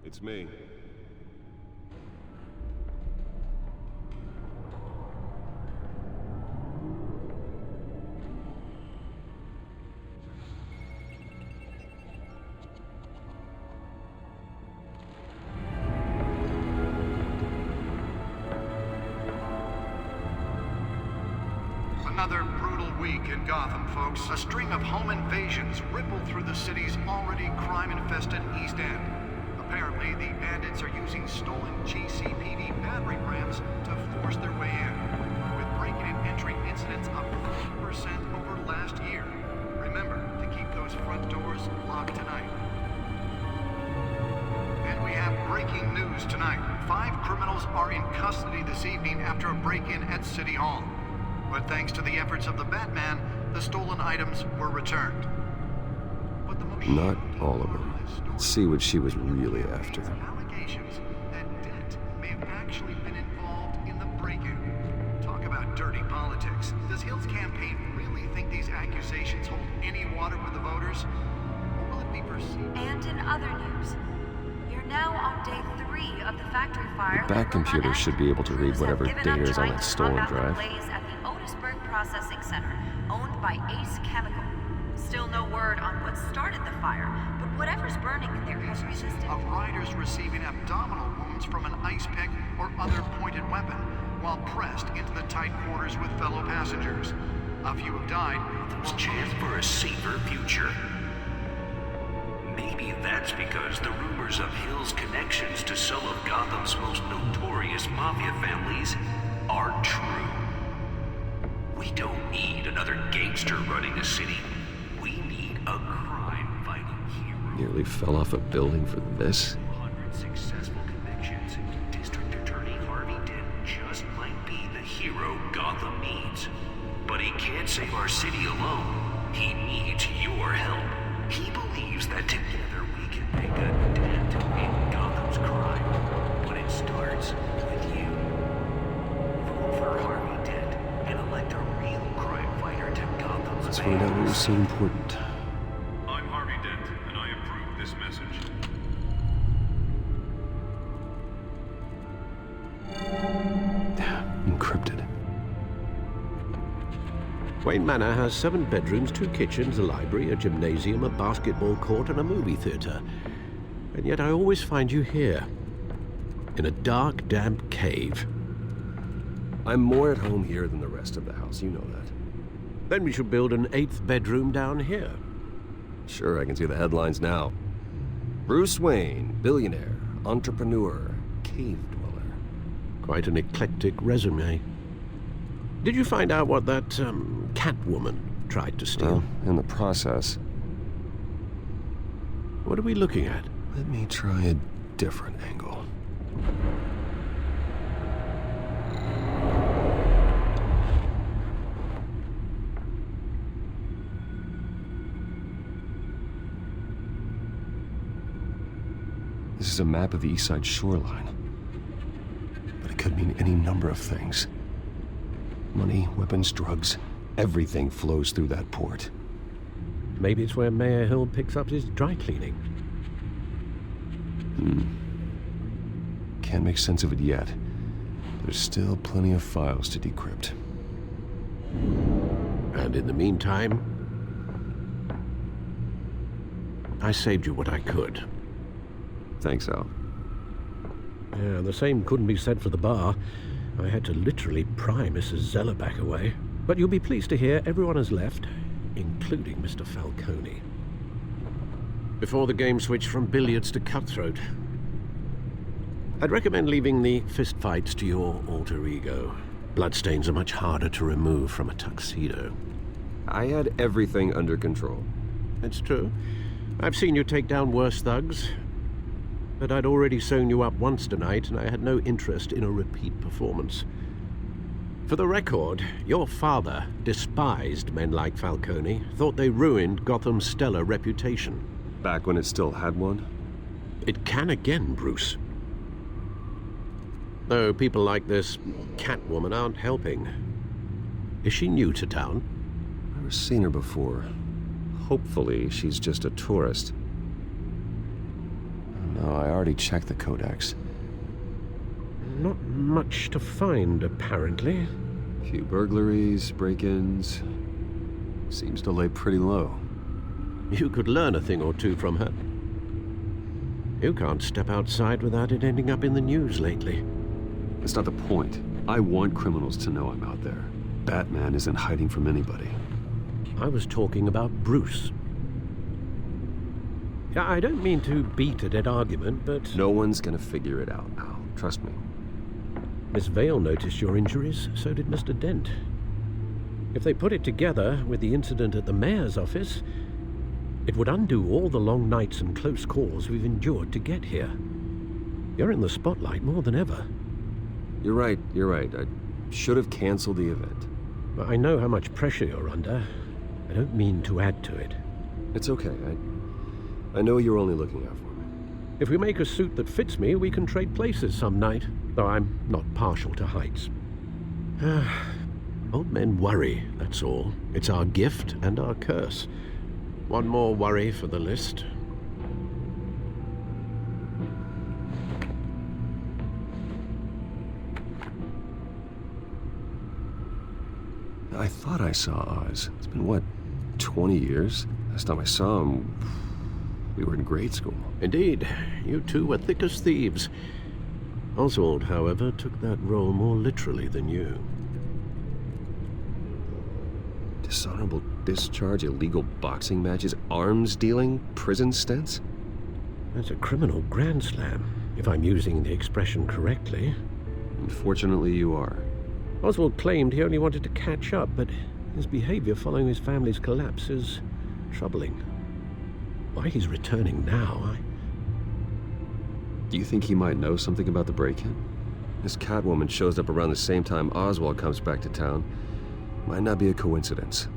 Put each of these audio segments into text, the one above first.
It's me. Another brutal week in Gotham, folks. A string of home invasions rippled through the city's already crime-infested East End. Apparently, the bandits are using stolen GCPD battering rams to force their way in, with breaking and entering incidents up 40% over last year. Remember to keep those front doors locked tonight. And we have breaking news tonight. 5 criminals are in custody this evening after a break-in at City Hall. But thanks to the efforts of the Batman, the stolen items were returned. But the most Not all of them. Let's see what she was really after. Allegations that Dent may have actually been involved in the break-in. Talk about dirty politics. Does Hill's campaign really think these accusations hold any water with the voters? Or will it be perceived? And in other news, you're now on day 3 of the factory fire. The back computer should be able to read whatever data is on that stolen drive. At the Otisburg Processing Center, owned by Ace Chemical. Still no word on what started the fire, but whatever's burning in there has resisted. Of riders receiving abdominal wounds from an ice pick or other pointed weapon while pressed into the tight quarters with fellow passengers. A few have died. There's a chance for a safer future. Maybe that's because the rumors of Hill's connections to some of Gotham's most notorious mafia families are true. We don't need another gangster running the city. We need a crime-fighting hero. Nearly fell off a building for this? 100 successful convictions. District Attorney Harvey Dent just might be the hero Gotham needs. But he can't save our city alone. He needs your help. He believes that together we can make a dent in Gotham's crime. But it starts with you. Vote for Harvey Dent and elect a real crime fighter to Gotham's Let's find out what was so important. I'm Harvey Dent, and I approve this message. Encrypted. Wayne Manor has 7 bedrooms, 2 kitchens, a library, a gymnasium, a basketball court, and a movie theater. And yet I always find you here, in a dark, damp cave. I'm more at home here than the rest of the house, you know that. Then we should build an 8th bedroom down here. Sure, I can see the headlines now. Bruce Wayne, billionaire, entrepreneur, cave dweller. Quite an eclectic resume. Did you find out what that, Catwoman tried to steal? Well, in the process. What are we looking at? Let me try a different angle. This is a map of the East Side shoreline. But it could mean any number of things. Money, weapons, drugs, everything flows through that port. Maybe it's where Mayor Hill picks up his dry cleaning. Can't make sense of it yet. There's still plenty of files to decrypt. And in the meantime, I saved you what I could. Thanks, Al. Yeah, the same couldn't be said for the bar. I had to literally pry Mrs. Zeller back away. But you'll be pleased to hear everyone has left, including Mr. Falcone. Before the game switched from billiards to cutthroat. I'd recommend leaving the fistfights to your alter ego. Bloodstains are much harder to remove from a tuxedo. I had everything under control. It's true. I've seen you take down worse thugs. But I'd already sewn you up once tonight, and I had no interest in a repeat performance. For the record, your father despised men like Falcone, thought they ruined Gotham's stellar reputation. Back when it still had one? It can again, Bruce. Though people like this Catwoman aren't helping. Is she new to town? I've never seen her before. Hopefully, she's just a tourist. No, Oh, I already checked the codex. Not much to find, apparently. Few burglaries, break-ins. Seems to lay pretty low. You could learn a thing or two from her. You can't step outside without it ending up in the news lately. That's not the point. I want criminals to know I'm out there. Batman isn't hiding from anybody. I was talking about Bruce. Yeah, I don't mean to beat a dead argument, but... No one's gonna figure it out now. Trust me. Miss Vale noticed your injuries, so did Mr. Dent. If they put it together with the incident at the mayor's office, it would undo all the long nights and close calls we've endured to get here. You're in the spotlight more than ever. You're right. I should have canceled the event. But I know how much pressure you're under. I don't mean to add to it. It's okay. I know you're only looking out for me. If we make a suit that fits me, we can trade places some night, though I'm not partial to heights. Old men worry, that's all. It's our gift and our curse. One more worry for the list. I thought I saw Oz. It's been, what, 20 years? Last time I saw him, we were in grade school. Indeed, you two were thick as thieves. Oswald, however, took that role more literally than you. Dishonorable discharge, illegal boxing matches, arms dealing, prison stints? That's a criminal grand slam, if I'm using the expression correctly. Unfortunately, you are. Oswald claimed he only wanted to catch up, but his behavior following his family's collapse is troubling. Why he's returning now, Do you think he might know something about the break-in? This Catwoman shows up around the same time Oswald comes back to town. Might not be a coincidence.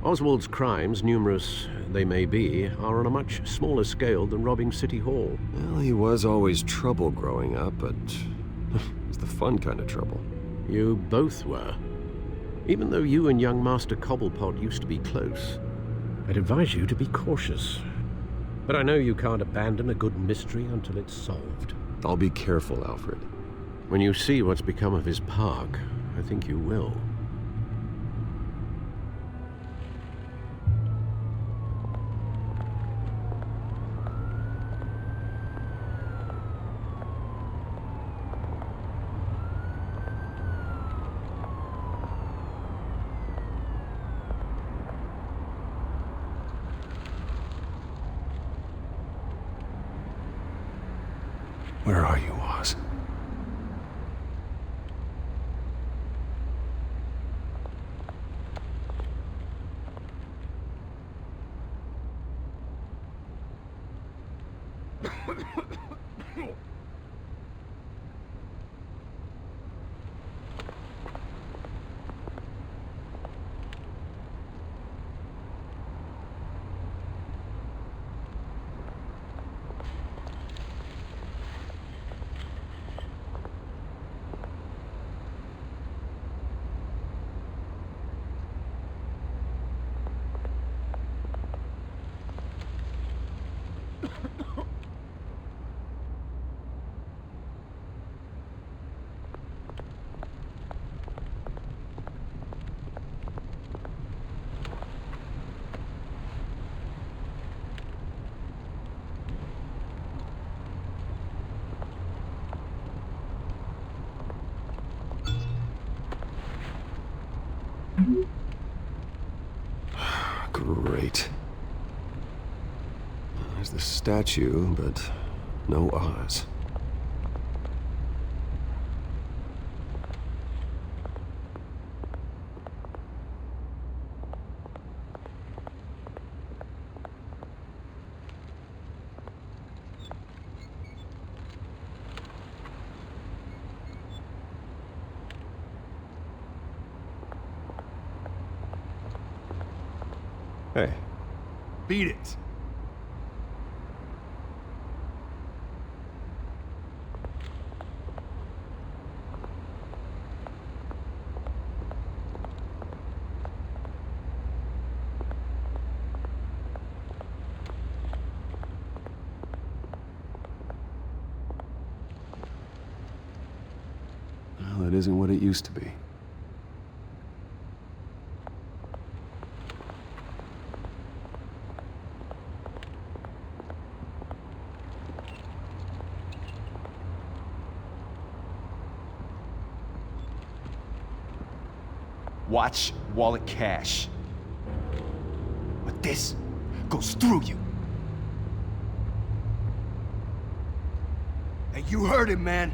Oswald's crimes, numerous they may be, are on a much smaller scale than robbing City Hall. Well, he was always trouble growing up, but it's the fun kind of trouble. You both were. Even though you and young Master Cobblepot used to be close. I'd advise you to be cautious. But I know you can't abandon a good mystery until it's solved. I'll be careful, Alfred. When you see what's become of his park, I think you will. Where are you, Oz? Great. There's the statue, but no Oz. Hey. Beat it. Well, it isn't what it used to be. Watch wallet cash. But this goes through you. Hey, you heard him, man.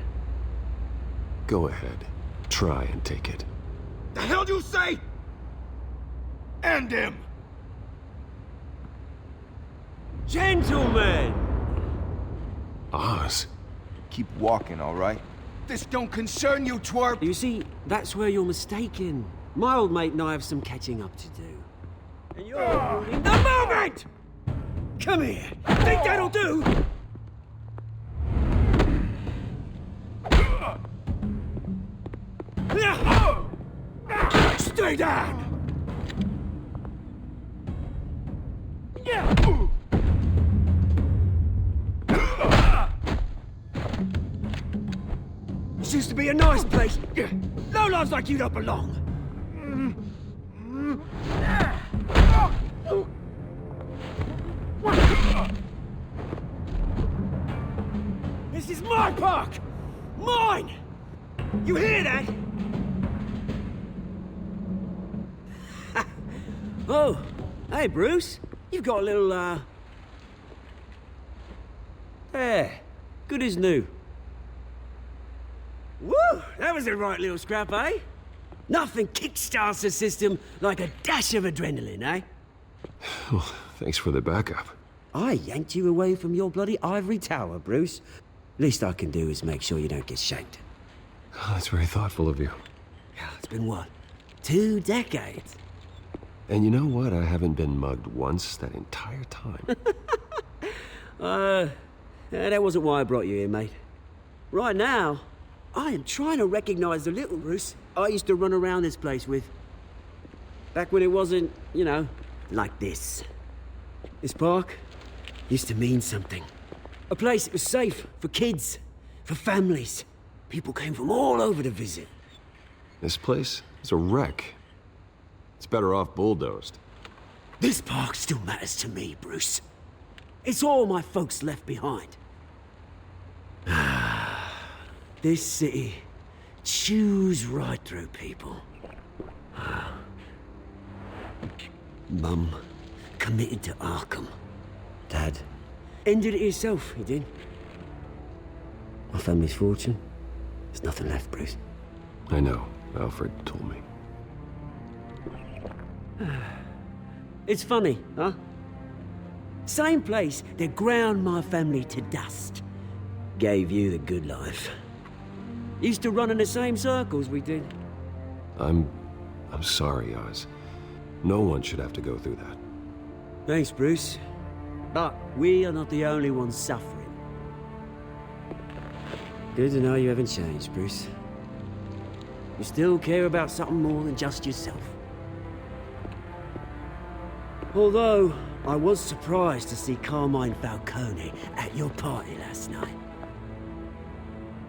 Go ahead. Try and take it. The hell do you say? End him! Gentlemen! Oz. Keep walking, all right? This don't concern you, twerp! You see, that's where you're mistaken. My old mate and I have some catching up to do. And you're ruining the moment! Come here! Think that'll do? Stay down! This used to be a nice place. Lowlifes like you don't belong. This is my park! Mine! You hear that? Oh, hey Bruce. You've got a little, There. Good as new. Woo! That was a right little scrap, eh? Nothing kickstarts the system like a dash of adrenaline, eh? Well, thanks for the backup. I yanked you away from your bloody ivory tower, Bruce. Least I can do is make sure you don't get shanked. Oh, that's very thoughtful of you. Yeah, it's been what? 2 decades? And you know what? I haven't been mugged once that entire time. That wasn't why I brought you here, mate. Right now, I am trying to recognize the little Bruce I used to run around this place with. Back when it wasn't, you know, like this. This park used to mean something. A place that was safe for kids, for families. People came from all over to visit. This place is a wreck. It's better off bulldozed. This park still matters to me, Bruce. It's all my folks left behind. This city chews right through people. Mum committed to Arkham. Dad ended it himself, he did. My family's fortune, there's nothing left, Bruce. I know. Alfred told me. It's funny, huh? Same place that ground my family to dust. Gave you the good life. Used to run in the same circles we did. I'm sorry, Oz. No one should have to go through that. Thanks, Bruce. But we are not the only ones suffering. Good to know you haven't changed, Bruce. You still care about something more than just yourself. Although, I was surprised to see Carmine Falcone at your party last night.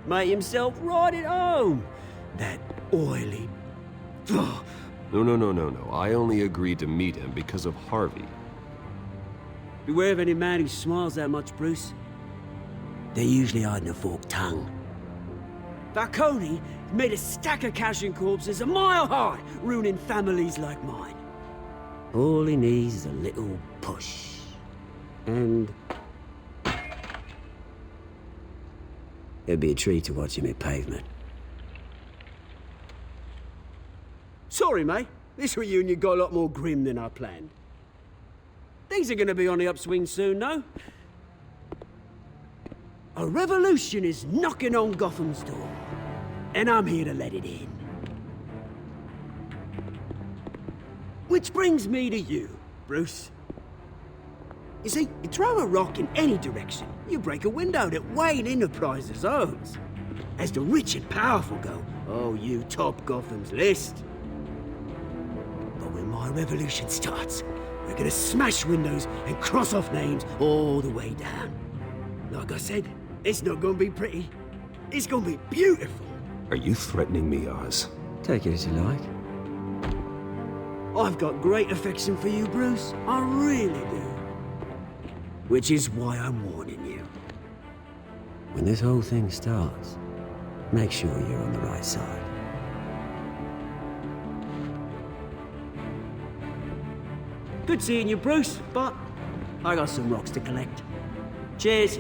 Made himself right at home. That oily... No. I only agreed to meet him because of Harvey. Beware of any man who smiles that much, Bruce. They're usually hiding a forked tongue. Falcone made a stack of cash and corpses a mile high, ruining families like mine. All he needs is a little push. And... it'd be a treat to watch him hit pavement. Sorry, mate. This reunion got a lot more grim than I planned. Things are gonna be on the upswing soon, no? A revolution is knocking on Gotham's door. And I'm here to let it in. Which brings me to you, Bruce. You see, you throw a rock in any direction, you break a window that Wayne Enterprises owns. As the rich and powerful go, oh, you top Gotham's list. But when my revolution starts, we're gonna smash windows and cross off names all the way down. Like I said, it's not gonna be pretty. It's gonna be beautiful. Are you threatening me, Oz? Take it as you like. I've got great affection for you, Bruce. I really do. Which is why I'm warning you. When this whole thing starts, make sure you're on the right side. Good seeing you, Bruce, but I got some rocks to collect. Cheers.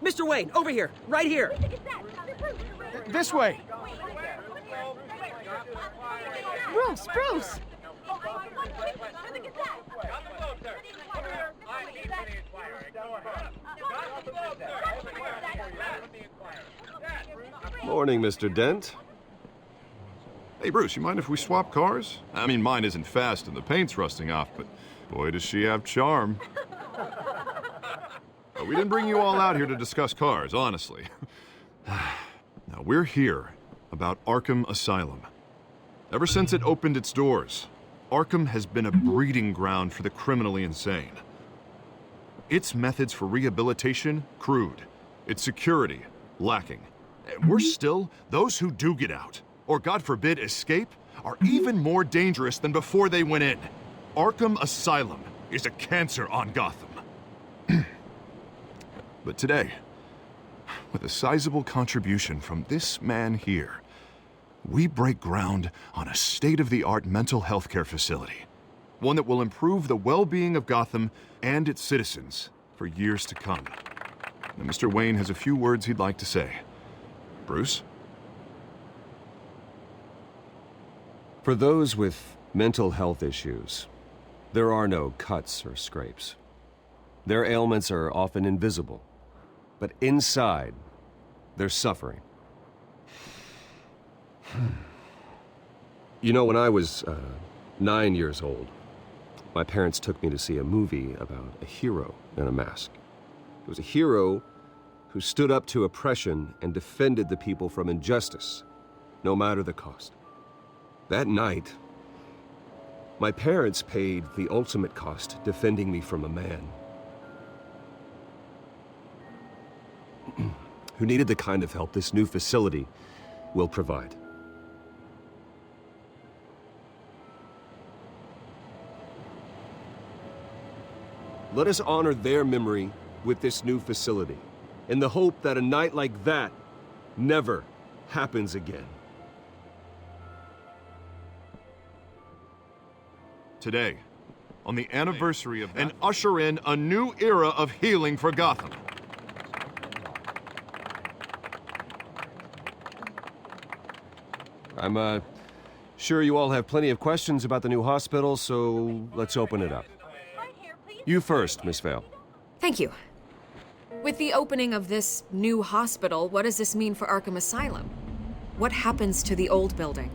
Mr. Wayne, over here, right here. This way. Bruce! Morning, Mr. Dent. Hey, Bruce, you mind if we swap cars? I mean, mine isn't fast and the paint's rusting off, but boy, does she have charm. We didn't bring you all out here to discuss cars, honestly. Now, we're here about Arkham Asylum. Ever since it opened its doors, Arkham has been a breeding ground for the criminally insane. Its methods for rehabilitation, crude. Its security, lacking. And worse still, those who do get out, or God forbid, escape, are even more dangerous than before they went in. Arkham Asylum is a cancer on Gotham. But today, with a sizable contribution from this man here, we break ground on a state-of-the-art mental health care facility. One that will improve the well-being of Gotham and its citizens for years to come. Now, Mr. Wayne has a few words he'd like to say. Bruce? For those with mental health issues, there are no cuts or scrapes. Their ailments are often invisible, but inside, they're suffering. You know, when I was 9 years old, my parents took me to see a movie about a hero in a mask. It was a hero who stood up to oppression and defended the people from injustice, no matter the cost. That night, my parents paid the ultimate cost defending me from a man who needed the kind of help this new facility will provide. Let us honor their memory with this new facility, in the hope that a night like that never happens again. Today, on the anniversary of and usher in a new era of healing for Gotham. I'm sure you all have plenty of questions about the new hospital, so let's open it up. You first, Miss Vale. Thank you. With the opening of this new hospital, what does this mean for Arkham Asylum? What happens to the old building?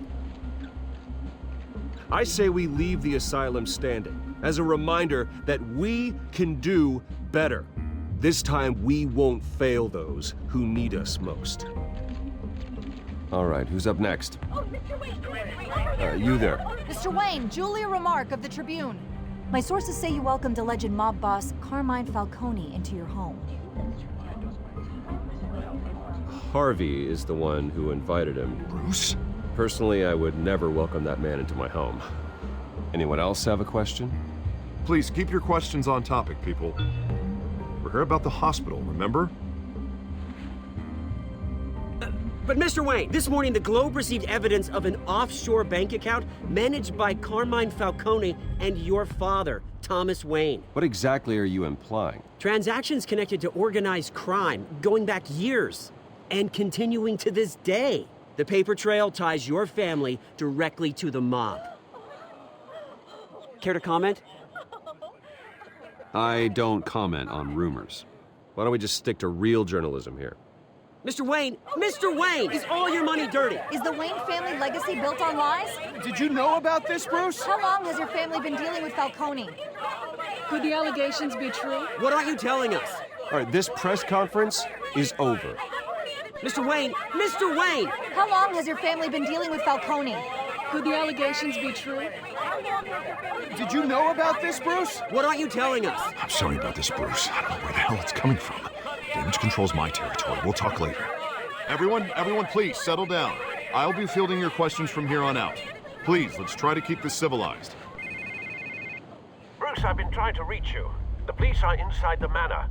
I say we leave the asylum standing, as a reminder that we can do better. This time, we won't fail those who need us most. All right, who's up next? Oh, Mr. Wayne! You there. Mr. Wayne, Julia Remark of the Tribune. My sources say you welcomed alleged mob boss Carmine Falcone into your home. Harvey is the one who invited him. Bruce? Personally, I would never welcome that man into my home. Anyone else have a question? Please keep your questions on topic, people. We're here about the hospital, remember? But Mr. Wayne, this morning the Globe received evidence of an offshore bank account managed by Carmine Falcone and your father, Thomas Wayne. What exactly are you implying? Transactions connected to organized crime going back years and continuing to this day. The paper trail ties your family directly to the mob. Care to comment? I don't comment on rumors. Why don't we just stick to real journalism here? Mr. Wayne, is all your money dirty? Is the Wayne family legacy built on lies? Did you know about this, Bruce? How long has your family been dealing with Falcone? Could the allegations be true? What aren't you telling us? All right, this press conference is over. Mr. Wayne! How long has your family been dealing with Falcone? Could the allegations be true? Did you know about this, Bruce? What aren't you telling us? I'm sorry about this, Bruce. I don't know where the hell it's coming from. Damage control's my territory. We'll talk later. Everyone, please, settle down. I'll be fielding your questions from here on out. Please, let's try to keep this civilized. Bruce, I've been trying to reach you. The police are inside the manor.